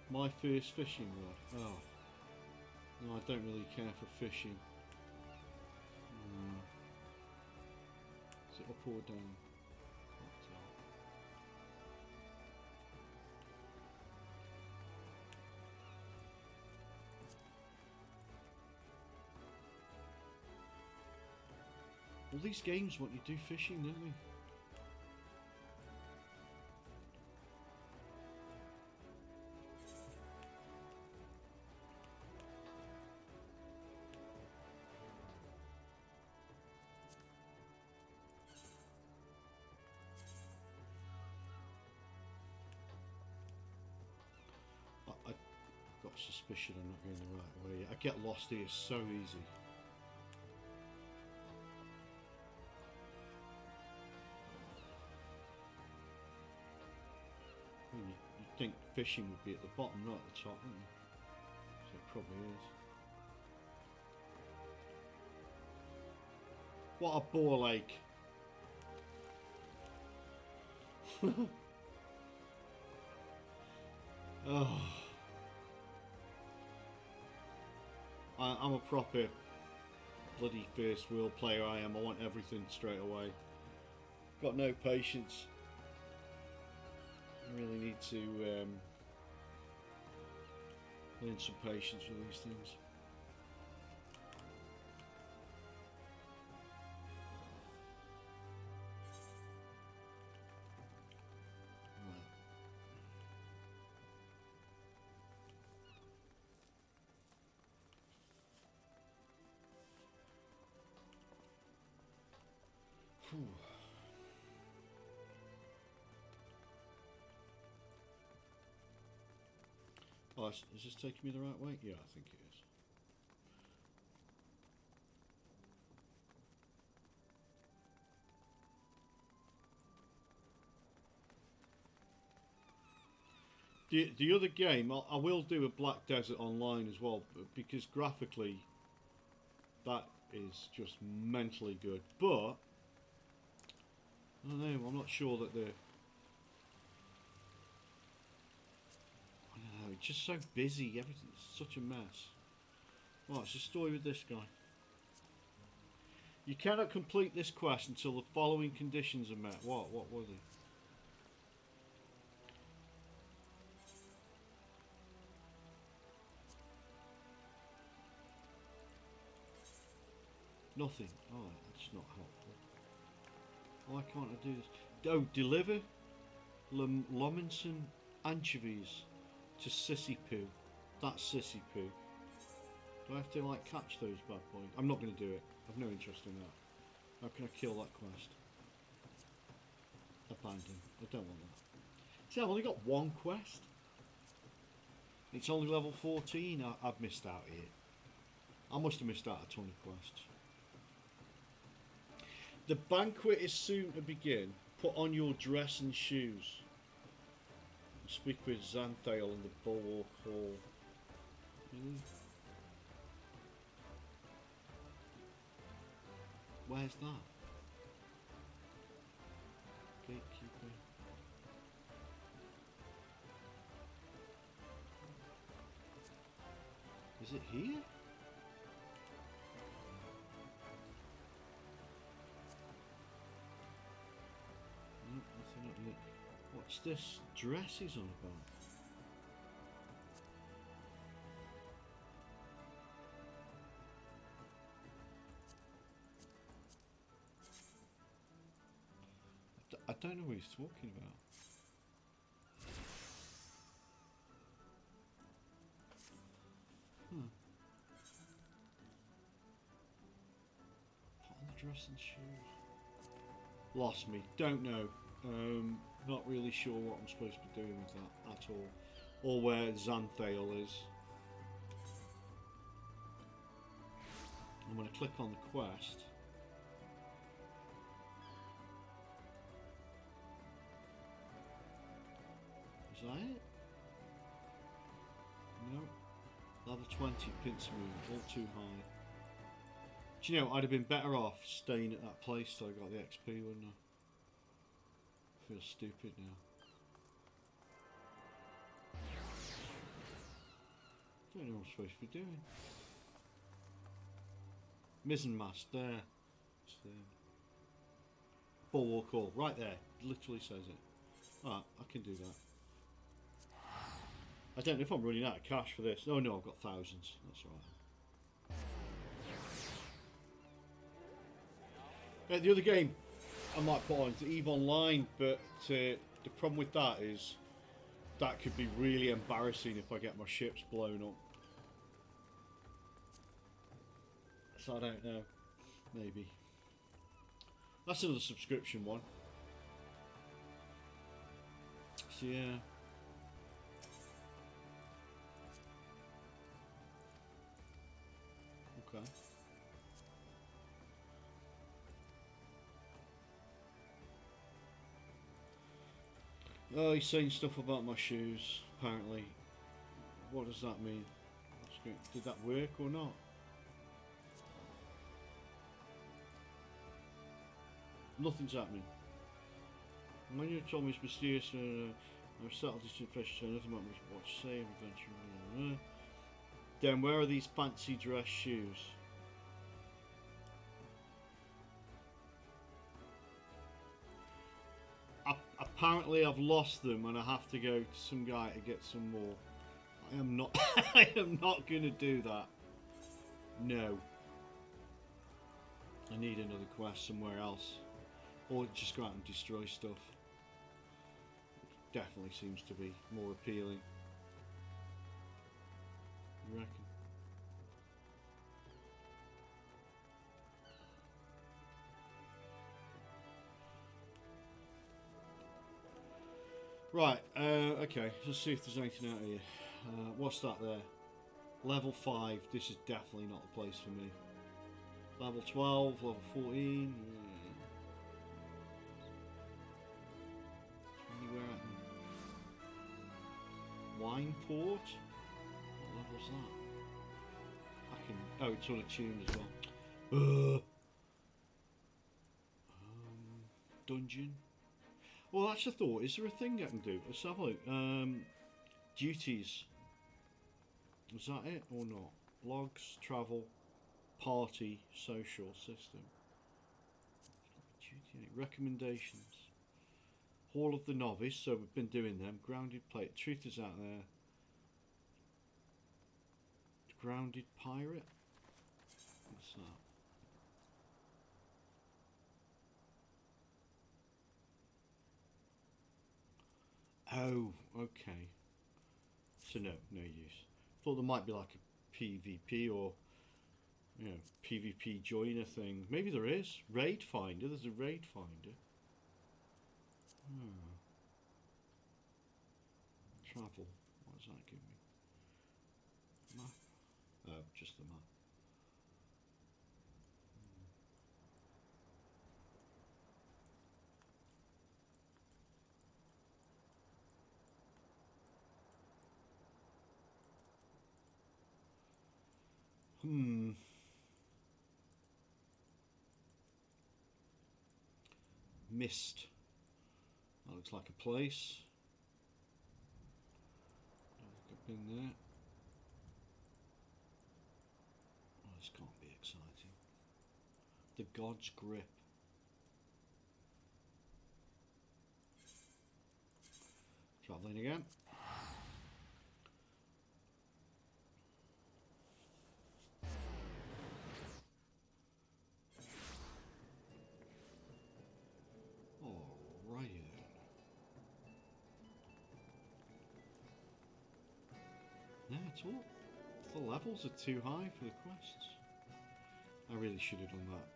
A: My first fishing rod. Oh. No, I don't really care for fishing. Is it up or down? All these games want you to do fishing, don't they? I've got a suspicion I'm not going the right way. I get lost here so easy. You'd think fishing would be at the bottom, not at the top, wouldn't you? So it probably is. What a ball ache. Oh. I'm a proper bloody first world player, I am. I want everything straight away. Got no patience. I really need to learn some patience with these things. Right. Oh, is this taking me the right way? Yeah, I think it is. The other game, I will do a Black Desert online as well, because graphically that is just mentally good. But I don't know, I'm not sure that they're... It's just so busy, everything's such a mess. Right, it's a story with this guy. You cannot complete this quest until the following conditions are met. What were they? Nothing. Oh, that's not helpful. Why can't I do this? Oh, deliver Lomminson anchovies to Sissy Poo. That's Sissy Poo. Do I have to like catch those bad boys? I'm not going to do it. I've no interest in that. How can I kill that quest? Abandon. I don't want that. See, I've only got one quest. It's only level 14. I've missed out here. I must have missed out a ton of quests. The banquet is soon to begin. Put on your dress and shoes. Speak with Xanthale in the Bulwark Hall. Really? Where's that? Gatekeeper. Is it here? Nope, nothing up there. What's this dress he's on about? I don't know what he's talking about. Put on the dress and shoes. Lost me. Don't know. Not really sure what I'm supposed to be doing with that at all. Or where Xanthale is. I'm going to click on the quest. Is that it? No. Level 20, pincer moon, all too high. Do you know, I'd have been better off staying at that place till I got the XP, wouldn't I? I feel stupid now. Don't know what I'm supposed to be doing. Mizzen mast, there. It's there. Bulwark Hall, right there. Literally says it. Alright, I can do that. I don't know if I'm running out of cash for this. Oh no, I've got thousands. That's alright. The other game I might put on is EVE Online, but the problem with that is that could be really embarrassing if I get my ships blown up. So I don't know. Maybe. That's another subscription one. So yeah. Okay. Oh, he's saying stuff about my shoes, apparently. What does that mean? Did that work or not? Nothing's happening. When you told me it's mysterious, I've settled this impression, so nothing about what to say, adventure. Then where are these fancy dress shoes? Apparently I've lost them and I have to go to some guy to get some more. I am not I am not gonna do that. No. I need another quest somewhere else. Or just go out and destroy stuff. Definitely seems to be more appealing. You reckon? Right, okay, let's see if there's anything out here. What's that there? Level 5, this is definitely not the place for me. Level 12, level 14. Anywhere at Wineport? What level's that? I can. Oh, it's unattuned as well. Dungeon. Well, that's a thought. Is there a thing I can do? Let's have a look. Duties. Is that it or not? Logs, travel, party, social, system. Duty. Recommendations. Hall of the Novice, so we've been doing them. Grounded Plate. Truth is out there. Grounded Pirate. What's that? Oh, okay. So no use. Thought there might be like a PvP or, you know, PvP joiner thing. Maybe there is. Raid Finder. There's a Raid Finder. Travel. What does that give me? Map. Oh, just the map. Mist. That looks like a place. I've been there. Oh, this can't be exciting. The God's Grip. Travelling again. Alrighty then. Yeah, it's all. The levels are too high for the quests. I really should have done that.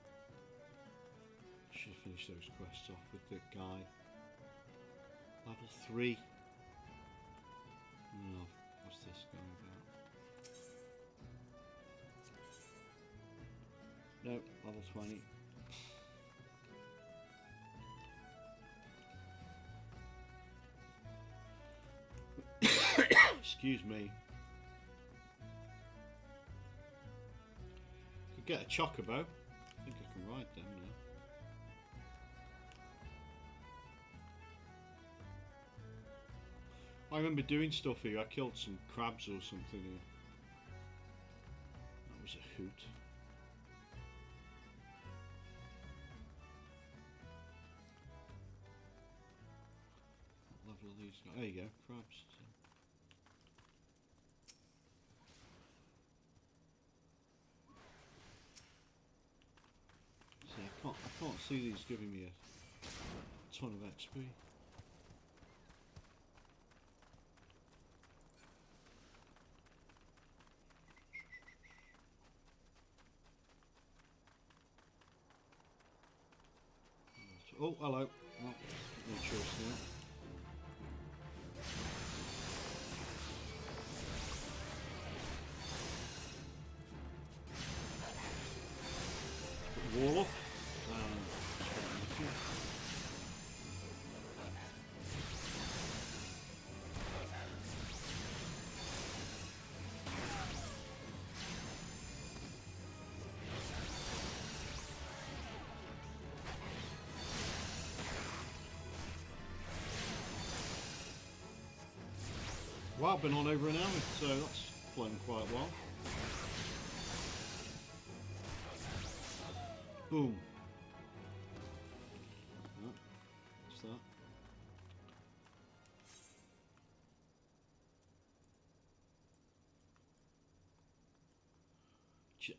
A: Should have finished those quests off with the guy. Level 3. No, what's this going about? No, level 20. Excuse me. Could get a chocobo. I think I can ride them now. I remember doing stuff here. I killed some crabs or something here. That was a hoot. What level are these guys? There you go, crabs. See, I can't see these giving me a ton of XP. Oh, hello. Well, no choice now. Put the wall up. Wow, been on over an hour, so that's flown quite well. Boom. Oh, what's that?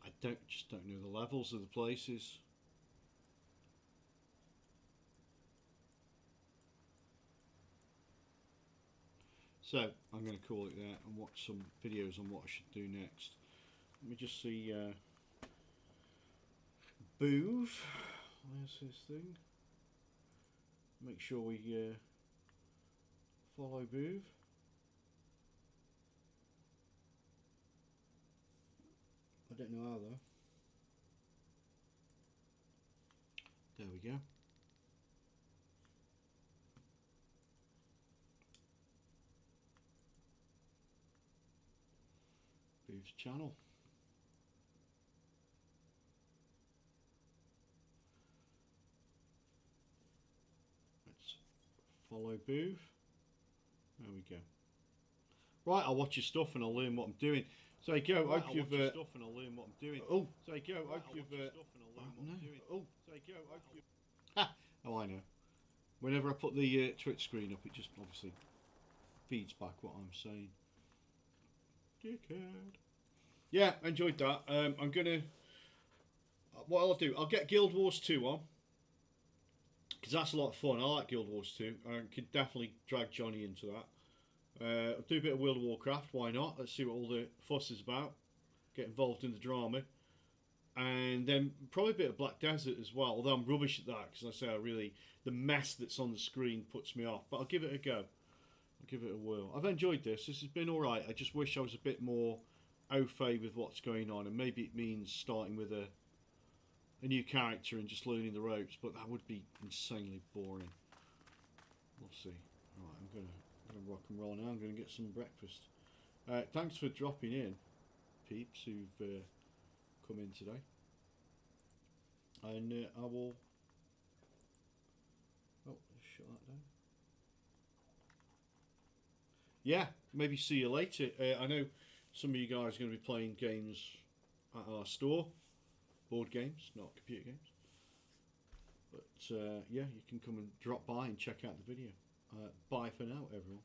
A: I just don't know the levels of the places. So I'm going to call it there and watch some videos on what I should do next. Let me just see. Boov. Where's his thing? Make sure we follow Boov. I don't know how though. There we go. Boov's channel. Let's follow Boov. There we go. Right, I'll watch your stuff and I'll learn what I'm doing. So I go.
B: Right,
A: hope you've.
B: stuff and I'll learn what I'm doing.
A: Oh,
B: So I go.
A: hope
B: I'll
A: you've.
B: watch your stuff and I'll learn what I'm doing.
A: Oh,
B: So I go. Hope you.
A: ha! Oh, I know. Whenever I put the Twitch screen up, it just obviously feeds back what I'm saying. Dickhead. Yeah, I enjoyed that. I'm gonna. What I'll do, I'll get Guild Wars 2 on. Because that's a lot of fun. I like Guild Wars 2. I could definitely drag Johnny into that. I'll do a bit of World of Warcraft. Why not? Let's see what all the fuss is about. Get involved in the drama. And then probably a bit of Black Desert as well. Although I'm rubbish at that. Because I say the mess that's on the screen puts me off. But I'll give it a go. I'll give it a whirl. I've enjoyed this. This has been alright. I just wish I was a bit more au fait with what's going on. And maybe it means starting with a new character and just learning the ropes, but that would be insanely boring. We'll see. Right, I'm gonna rock and roll now. I'm gonna get some breakfast. Thanks for dropping in, peeps who've come in today, and I will. Oh, shut that down. Yeah, maybe see you later. I know some of you guys are going to be playing games at our store, board games, not computer games. But yeah, you can come and drop by and check out the video. Bye for now, everyone.